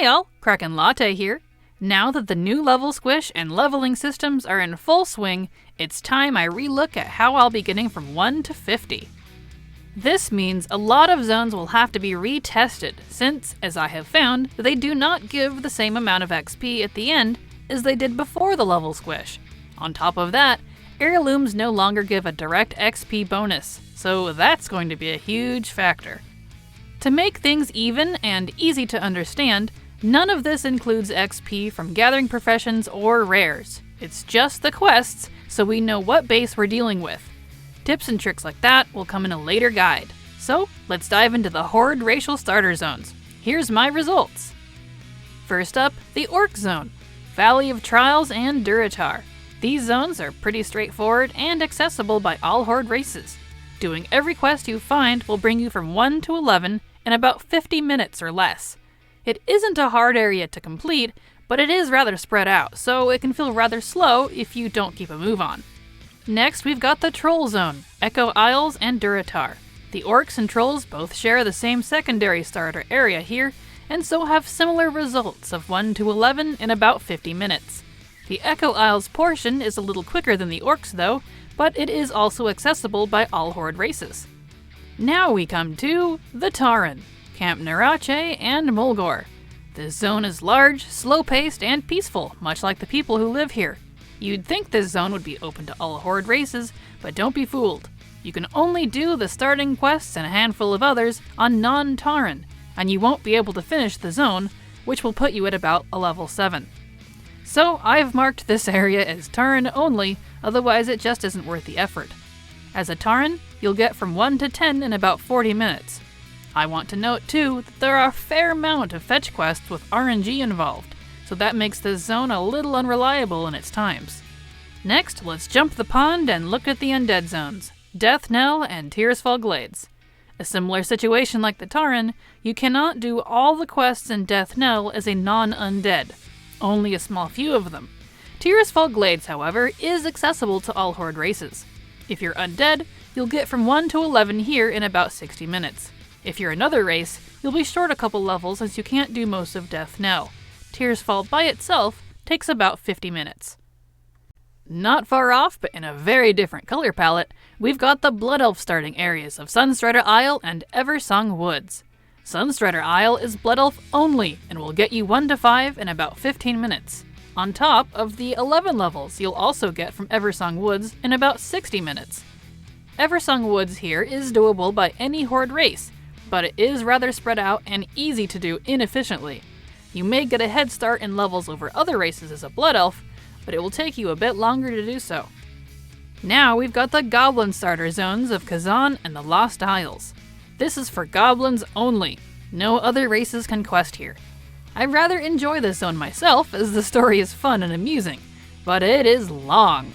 Hey all, Kraken Latte here. Now that the new level squish and leveling systems are in full swing, it's time I relook at how I'll be getting from 1 to 50. This means a lot of zones will have to be retested, since, as I have found, they do not give the same amount of XP at the end as they did before the level squish. On top of that, heirlooms no longer give a direct XP bonus, so that's going to be a huge factor. To make things even and easy to understand, none of this includes XP from gathering professions or rares. It's just the quests, so we know what base we're dealing with. Tips and tricks like that will come in a later guide. So, let's dive into the Horde racial starter zones. Here's my results. First up, the Orc Zone, Valley of Trials and Durotar. These zones are pretty straightforward and accessible by all Horde races. Doing every quest you find will bring you from 1 to 11 in about 50 minutes or less. It isn't a hard area to complete, but it is rather spread out, so it can feel rather slow if you don't keep a move on. Next, we've got the Troll Zone, Echo Isles and Durotar. The Orcs and Trolls both share the same secondary starter area here, and so have similar results of 1 to 11 in about 50 minutes. The Echo Isles portion is a little quicker than the Orcs though, but it is also accessible by all Horde races. Now we come to the Tauren, Camp Narache and Mulgore. This zone is large, slow-paced, and peaceful, much like the people who live here. You'd think this zone would be open to all Horde races, but don't be fooled. You can only do the starting quests and a handful of others on non-Tauren, and you won't be able to finish the zone, which will put you at about a level 7. So I've marked this area as Tauren only, otherwise it just isn't worth the effort. As a Tauren, you'll get from 1 to 10 in about 40 minutes. I want to note too that there are a fair amount of fetch quests with RNG involved, so that makes this zone a little unreliable in its times. Next, let's jump the pond and look at the Undead Zones, Death Knell and Tearsfall Glades. A similar situation like the Tauren, you cannot do all the quests in Death Knell as a non-undead, only a small few of them. Tearsfall Glades, however, is accessible to all Horde races. If you're undead, you'll get from 1 to 11 here in about 60 minutes. If you're another race, you'll be short a couple levels as you can't do most of Death Knell. Tearsfall by itself takes about 50 minutes. Not far off, but in a very different color palette, we've got the Blood Elf starting areas of Sunstrider Isle and Eversong Woods. Sunstrider Isle is Blood Elf only and will get you 1 to 5 in about 15 minutes. On top of the 11 levels you'll also get from Eversong Woods in about 60 minutes. Eversong Woods here is doable by any Horde race, but it is rather spread out and easy to do inefficiently. You may get a head start in levels over other races as a Blood Elf, but it will take you a bit longer to do so. Now we've got the Goblin starter zones of Kazan and the Lost Isles. This is for goblins only. No other races can quest here. I rather enjoy this zone myself as the story is fun and amusing, but it is long.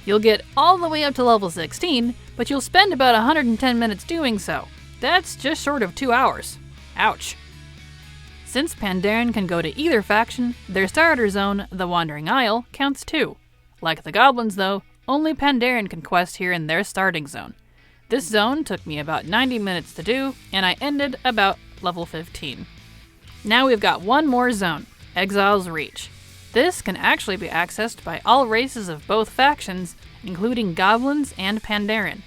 You'll get all the way up to level 16, but you'll spend about 110 minutes doing so. That's just short of 2 hours. Ouch. Since Pandaren can go to either faction, their starter zone, the Wandering Isle, counts too. Like the Goblins though, only Pandaren can quest here in their starting zone. This zone took me about 90 minutes to do, and I ended about level 15. Now we've got one more zone, Exile's Reach. This can actually be accessed by all races of both factions, including Goblins and Pandaren,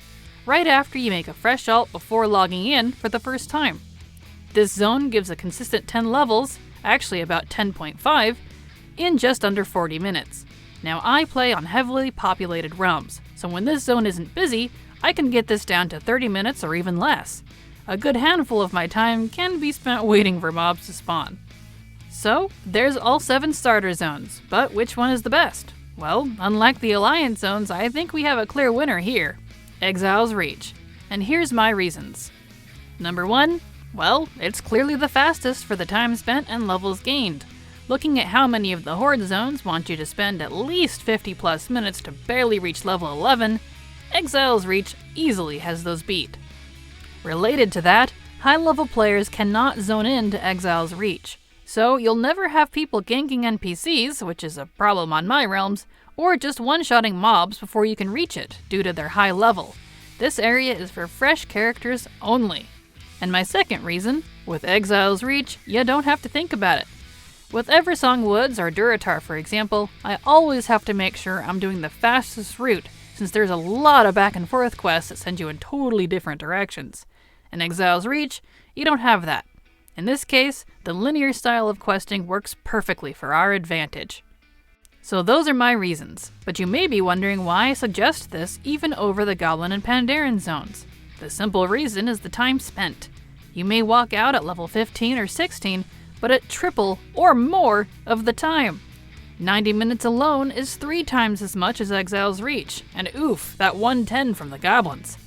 right after you make a fresh ult before logging in for the first time. This zone gives a consistent 10 levels, actually about 10.5, in just under 40 minutes. Now I play on heavily populated realms, so when this zone isn't busy, I can get this down to 30 minutes or even less. A good handful of my time can be spent waiting for mobs to spawn. So, there's all 7 starter zones, but which one is the best? Well, unlike the Alliance zones, I think we have a clear winner here. Exile's Reach. And here's my reasons. Number 1, well, it's clearly the fastest for the time spent and levels gained. Looking at how many of the Horde zones want you to spend at least 50 plus minutes to barely reach level 11, Exile's Reach easily has those beat. Related to that, high-level players cannot zone in to Exile's Reach, so you'll never have people ganking NPCs, which is a problem on my realms, or just one-shotting mobs before you can reach it due to their high level. This area is for fresh characters only. And my second reason, with Exile's Reach, you don't have to think about it. With Eversong Woods or Durotar, for example, I always have to make sure I'm doing the fastest route, since there's a lot of back and forth quests that send you in totally different directions. In Exile's Reach, you don't have that. In this case, the linear style of questing works perfectly for our advantage. So those are my reasons, but you may be wondering why I suggest this even over the Goblin and Pandaren zones. The simple reason is the time spent. You may walk out at level 15 or 16, but at triple or more of the time. 90 minutes alone is 3 times as much as Exile's Reach, and oof, that 110 from the Goblins.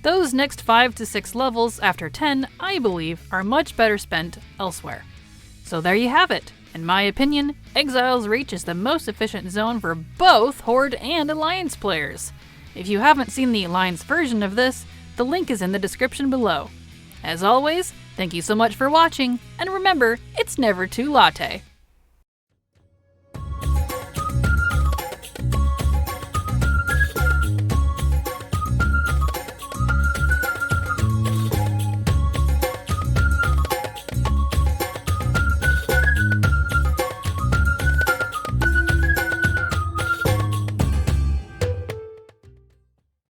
Those next 5 to 6 levels after 10, I believe, are much better spent elsewhere. So there you have it. In my opinion, Exile's Reach is the most efficient zone for both Horde and Alliance players. If you haven't seen the Alliance version of this, the link is in the description below. As always, thank you so much for watching, and remember, it's never too latte.